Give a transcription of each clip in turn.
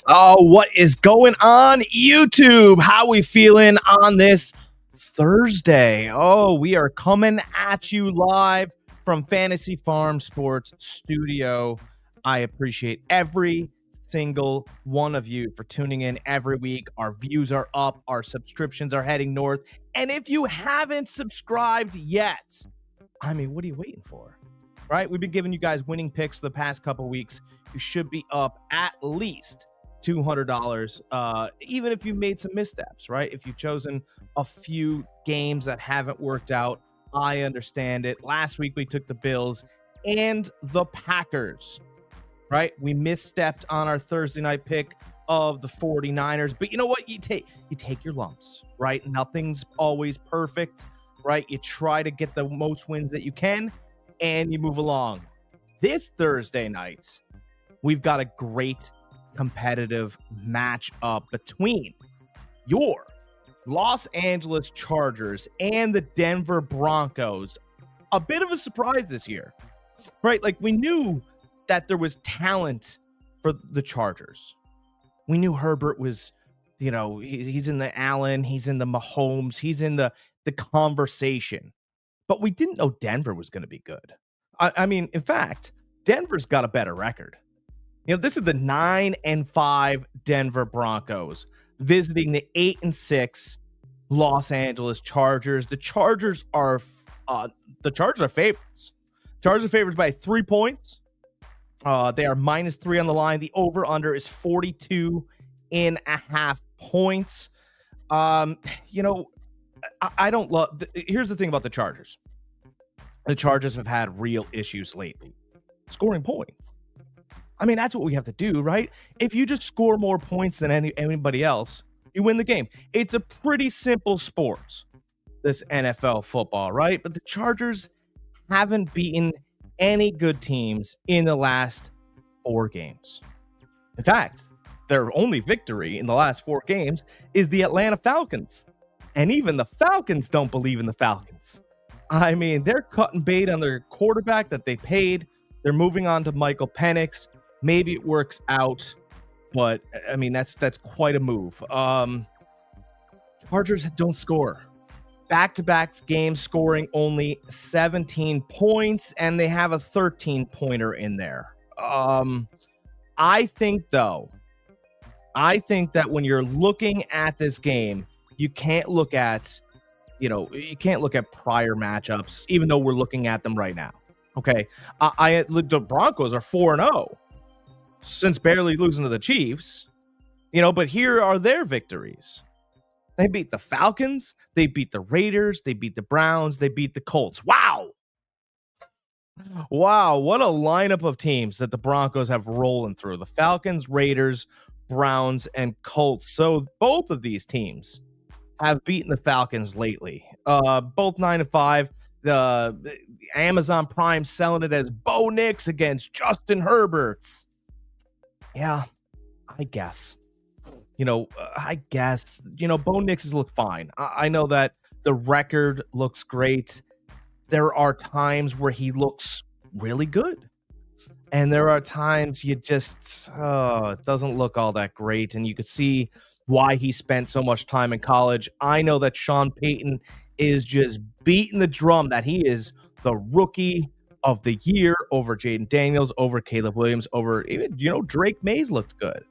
Oh, what is going on, YouTube? How we feeling on this Thursday? Oh, we are coming at you live from Fantasy Farm Sports Studio. I appreciate every single one of you for tuning in every week. Our views are up, our subscriptions are heading north. And if you haven't subscribed yet, I mean, what are you waiting for? Right? We've been giving you guys winning picks for the past couple weeks. You should be up at least $200, even if you made some missteps, right? If you've chosen a few games that haven't worked out, I understand it. Last week, we took the Bills and the Packers, right? We misstepped on our Thursday night pick of the 49ers, but you know what? You take your lumps, right? Nothing's always perfect, right? You try to get the most wins that you can, and you move along. This Thursday night, we've got a great competitive matchup between your Los Angeles Chargers and the Denver Broncos. A bit of a surprise this year, right? Like, we knew that there was talent for the Chargers. We knew Herbert was, he's in the Allen, he's in the Mahomes, he's in the conversation. But we didn't know Denver was going to be good. I mean, in fact, Denver's got a better record. This is the 9-5 Denver Broncos visiting the 8-6 Los Angeles Chargers. The Chargers are favorites. Chargers are favorites by 3 points. They are -3 on the line. The over/under is 42.5 points. I don't love. Here's the thing about the Chargers. The Chargers have had real issues lately scoring points. I mean, that's what we have to do, right? If you just score more points than anybody else, you win the game. It's a pretty simple sport, this NFL football, right? But the Chargers haven't beaten any good teams in the last 4 games. In fact, their only victory in the last 4 games is the Atlanta Falcons. And even the Falcons don't believe in the Falcons. I mean, they're cutting bait on their quarterback that they paid. They're moving on to Michael Penix. Maybe it works out, but I mean, that's quite a move. Chargers don't score. Back-to-back games scoring only 17 points, and they have a 13-pointer in there. I think that when you're looking at this game, you can't look at prior matchups, even though we're looking at them right now. Okay, the Broncos are 4-0 since barely losing to the Chiefs, but here are their victories. They beat the Falcons, they beat the Raiders, they beat the Browns, they beat the Colts. Wow, what a lineup of teams that the Broncos have rolling through. The Falcons, Raiders, Browns, and Colts. So both of these teams have beaten the Falcons lately. Both 9-5. The Amazon Prime selling it as Bo Nix against Justin Herbert. Yeah, I guess. Bo Nix's look fine. I know that the record looks great. There are times where he looks really good. And there are times it doesn't look all that great. And you could see why he spent so much time in college. I know that Sean Payton is just beating the drum that he is the rookie of the year over Jaden Daniels, over Caleb Williams, over even, Drake Mays looked good.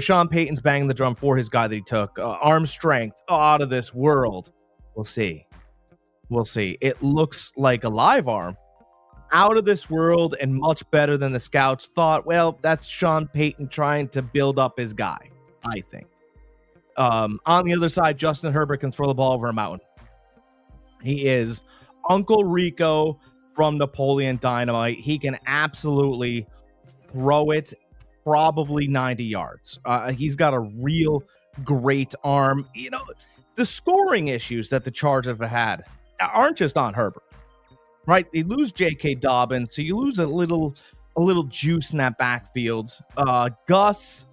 Sean Payton's banging the drum for his guy that he took. Arm strength out of this world. We'll see. It looks like a live arm out of this world and much better than the scouts thought. Well, that's Sean Payton trying to build up his guy, I think. On the other side, Justin Herbert can throw the ball over a mountain. He is Uncle Rico from Napoleon Dynamite. He can absolutely throw it probably 90 yards. He's got a real great arm. The scoring issues that the Chargers have had aren't just on Herbert, right? They lose J.K. Dobbins, so you lose a little juice in that backfield. Gus,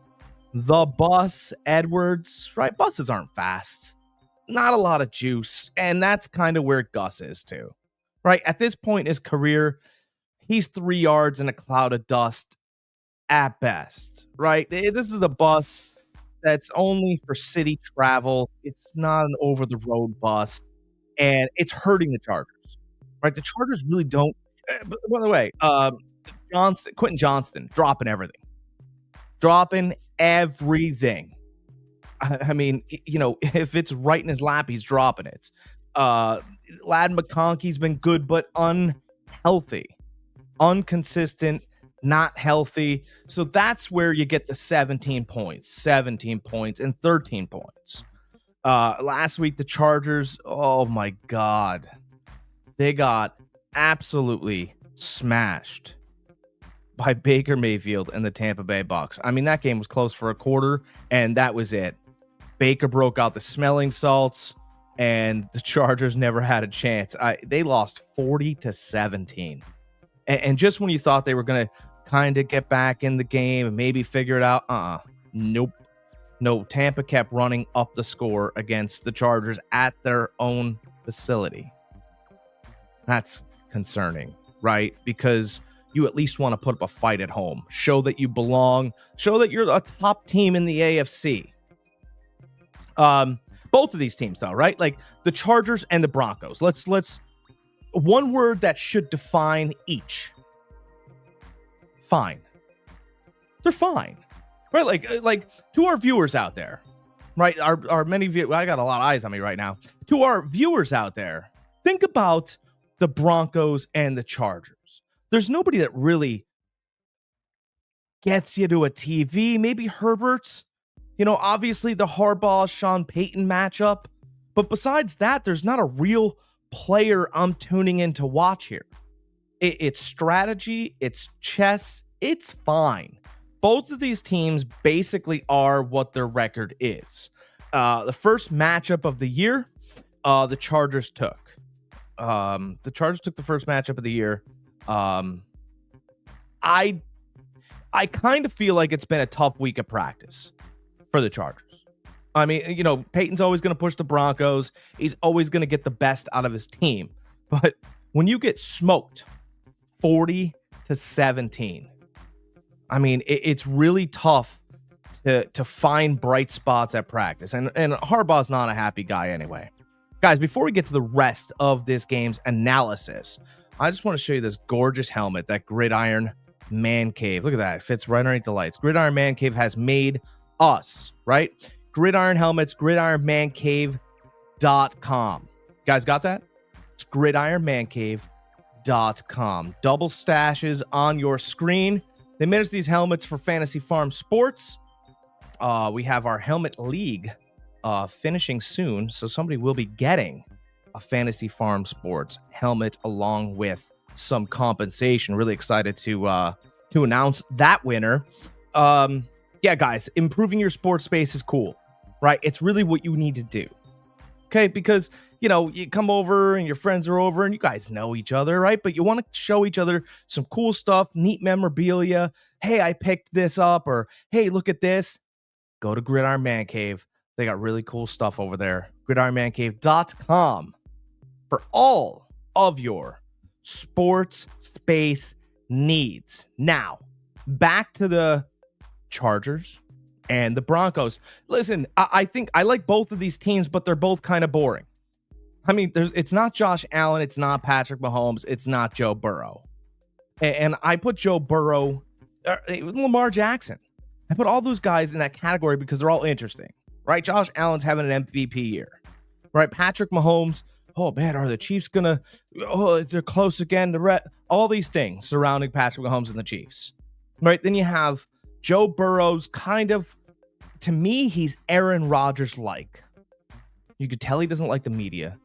the Bus, Edwards, right? Buses aren't fast. Not a lot of juice, and that's kind of where Gus is too, right? At this point in his career, he's 3 yards in a cloud of dust. at best, right? This is a bus that's only for city travel. It's not an over the road bus, and it's hurting the Chargers, right? The Chargers really don't. But by the way, Quentin Johnston dropping everything. I mean, if it's right in his lap, he's dropping it. Lad McConkey's been good, but unhealthy, inconsistent, not healthy. So that's where you get the 17 points, and 13 points. Last week, the Chargers, oh my God, they got absolutely smashed by Baker Mayfield and the Tampa Bay Bucks. I mean, that game was close for a quarter, and that was it. Baker broke out the smelling salts, and the Chargers never had a chance. They lost 40-17. And just when you thought they were going to kind of get back in the game and maybe figure it out, nope. No, Tampa kept running up the score against the Chargers at their own facility. That's concerning, right? Because you at least want to put up a fight at home. Show that you belong. Show that you're a top team in the AFC. Both of these teams, though, right? Like the Chargers and the Broncos. Let's one word that should define each. Fine. They're fine, right? Like to our viewers out there, right? Our many viewers. I got a lot of eyes on me right now. To our viewers out there, think about the Broncos and the Chargers. There's nobody that really gets you to a TV. Maybe Herbert. Obviously the Harbaugh-Sean Payton matchup. But besides that, there's not a real player I'm tuning in to watch here. It's strategy. It's chess. It's fine. Both of these teams basically are what their record is. The first matchup of the year, the Chargers took. The Chargers took the first matchup of the year. I kind of feel like it's been a tough week of practice for the Chargers. I mean, Peyton's always going to push the Broncos. He's always going to get the best out of his team. But when you get smoked 40-17, I mean, it's really tough to find bright spots at practice. And Harbaugh's not a happy guy anyway. Guys, before we get to the rest of this game's analysis, I just want to show you this gorgeous helmet, that Gridiron Man Cave. Look at that. It fits right underneath the lights. Gridiron Man Cave has made us, right? Gridiron helmets, gridironmancave.com. Guys, got that? It's gridironmancave.com. Double stashes on your screen. They made us these helmets for Fantasy Farm Sports. We have our Helmet League finishing soon, so somebody will be getting a Fantasy Farm Sports helmet along with some compensation. Really excited to announce that winner. Yeah, guys, improving your sports space is cool, right? It's really what you need to do. Okay, because you come over and your friends are over and you guys know each other, right? But you want to show each other some cool stuff, neat memorabilia. Hey, I picked this up, or hey, look at this. Go to Gridiron Man Cave. They got really cool stuff over there. gridironmancave.com for all of your sports space needs. Now, back to the Chargers and the Broncos. Listen, I think I like both of these teams, but they're both kind of boring. I mean, it's not Josh Allen, it's not Patrick Mahomes, it's not Joe Burrow. And I put Joe Burrow, Lamar Jackson. I put all those guys in that category because they're all interesting, right? Josh Allen's having an MVP year, right? Patrick Mahomes, oh man, are the Chiefs gonna, they're close again. All these things surrounding Patrick Mahomes and the Chiefs, right? Then you have Joe Burrow's kind of, to me, he's Aaron Rodgers-like. You could tell he doesn't like the media.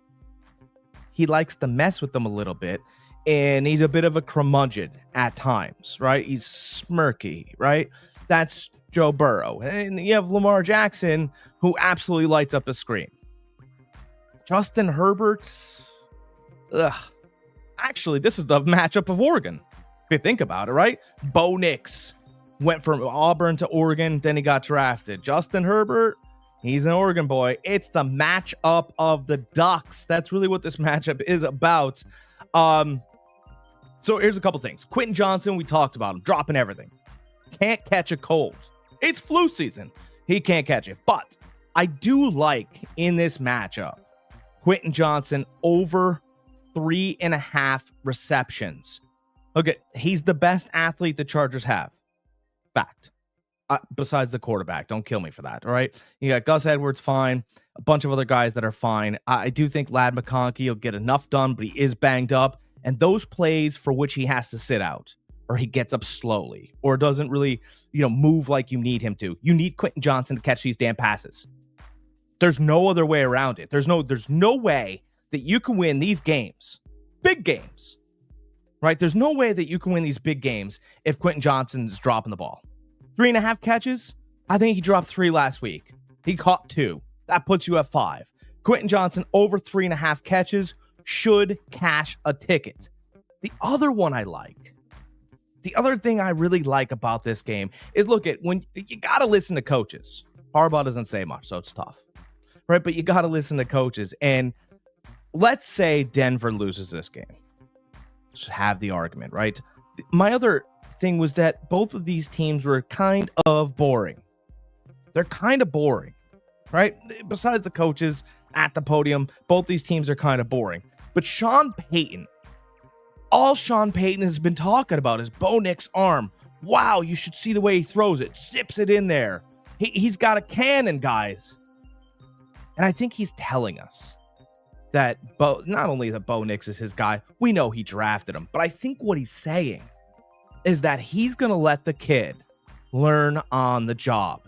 He likes to mess with them a little bit, and he's a bit of a curmudgeon at times, right? He's smirky, right? That's Joe Burrow. And you have Lamar Jackson, who absolutely lights up the screen. Justin Herbert, actually, this is the matchup of Oregon, if you think about it, right? Bo Nix went from Auburn to Oregon, then he got drafted. Justin Herbert, he's an Oregon boy. It's the matchup of the Ducks. That's really what this matchup is about. So here's a couple things. Quentin Johnson, we talked about him, dropping everything. can't catch a cold. It's flu season. He can't catch it. But I do like in this matchup, Quentin Johnson over 3.5 receptions. Okay, he's the best athlete the Chargers have. Fact. Besides the quarterback. Don't kill me for that, all right? You got Gus Edwards, fine. A bunch of other guys that are fine. I do think Ladd McConkey will get enough done, but he is banged up. And those plays for which he has to sit out, or he gets up slowly, or doesn't really, move like you need him to. You need Quentin Johnson to catch these damn passes. There's no other way around it. There's no way that you can win these games, big games, right? There's no way that you can win these big games if Quentin Johnson's dropping the ball. 3.5 catches? I think he dropped 3 last week. He caught 2. That puts you at 5. Quentin Johnson over 3.5 catches should cash a ticket. The other one I like, the other thing I really like about this game is when you got to listen to coaches. Harbaugh doesn't say much, so it's tough, right? But you got to listen to coaches. And let's say Denver loses this game. Just have the argument, right? My other thing was that both of these teams were kind of boring. They're kind of boring, right? Besides the coaches at the podium, both these teams are kind of boring. But Sean Payton, all Sean Payton has been talking about is Bo Nix's arm. Wow, you should see the way he throws it. Zips it in there. He's got a cannon, guys. And I think he's telling us that not only that Bo Nix is his guy, we know he drafted him, but I think what he's saying is that he's going to let the kid learn on the job.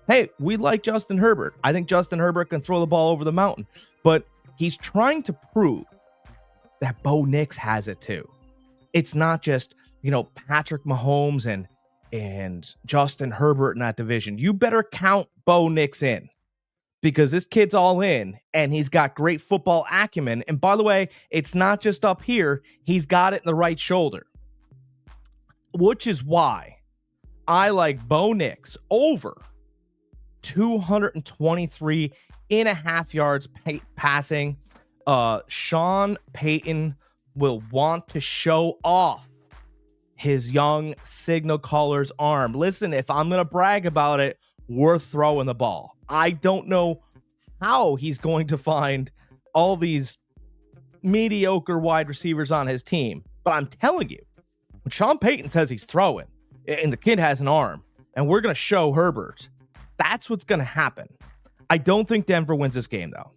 Hey, we like Justin Herbert. I think Justin Herbert can throw the ball over the mountain, but he's trying to prove that Bo Nix has it too. It's not just, Patrick Mahomes and Justin Herbert in that division. You better count Bo Nix in, because this kid's all in and he's got great football acumen. And by the way, it's not just up here. He's got it in the right shoulder, which is why I like Bo Nix over 223.5 yards passing. Sean Payton will want to show off his young signal caller's arm. Listen, if I'm going to brag about it, we're throwing the ball. I don't know how he's going to find all these mediocre wide receivers on his team, but I'm telling you, when Sean Payton says he's throwing, and the kid has an arm, and we're going to show Herbert, that's what's going to happen. I don't think Denver wins this game, though.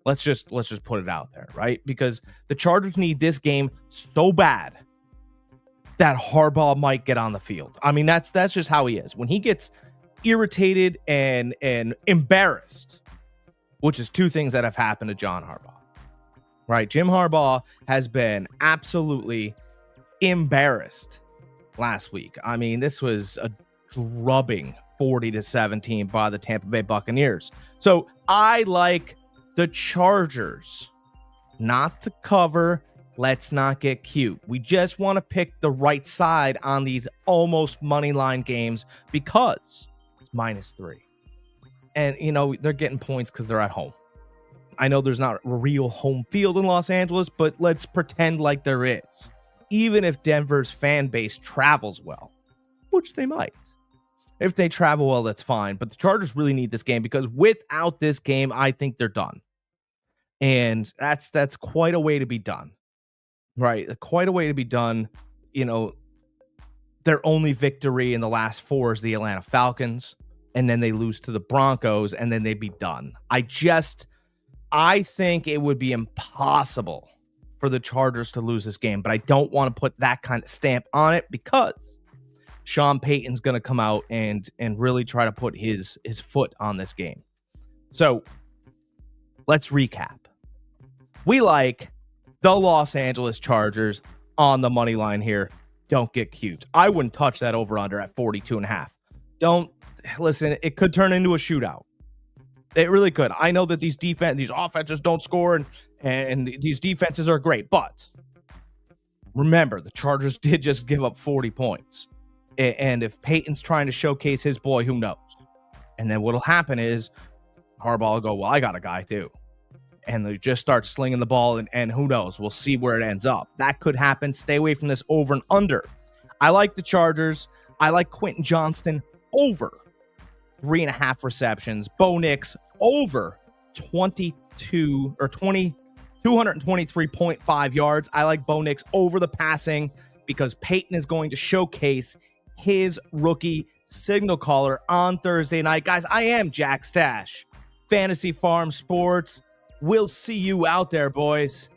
Let's just put it out there, right? Because the Chargers need this game so bad that Harbaugh might get on the field. I mean, that's just how he is. When he gets irritated and embarrassed, which is two things that have happened to John Harbaugh, right? Jim Harbaugh has been absolutely embarrassed last week. I mean, this was a drubbing 40-17 by the Tampa Bay Buccaneers. So I like the Chargers not to cover. Let's not get cute. We just want to pick the right side on these almost money line games because it's -3. And, they're getting points because they're at home. I know there's not a real home field in Los Angeles, but let's pretend like there is. Even if Denver's fan base travels well, which they might. If they travel well, that's fine. But the Chargers really need this game because without this game, I think they're done. And that's quite a way to be done. Right? Quite a way to be done. Their only victory in the last 4 is the Atlanta Falcons. And then they lose to the Broncos, and then they'd be done. I think it would be impossible for the Chargers to lose this game, but I don't want to put that kind of stamp on it because Sean Payton's going to come out and really try to put his foot on this game. So let's recap. We like the Los Angeles Chargers on the money line here. Don't get cute. I wouldn't touch that over-under at 42.5. Don't listen. It could turn into a shootout. It really could. I know that these offenses don't score and these defenses are great, but remember, the Chargers did just give up 40 points. And if Peyton's trying to showcase his boy, who knows? And then what'll happen is Harbaugh will go, well, I got a guy too. And they just start slinging the ball, and who knows? We'll see where it ends up. That could happen. Stay away from this over and under. I like the Chargers. I like Quentin Johnston over 3.5 receptions. Bo Nix over 223.5 yards. I like Bo Nix over the passing because Peyton is going to showcase his rookie signal caller on Thursday night. Guys, I am Jack Stache, Fantasy Farm Sports. We'll see you out there, boys.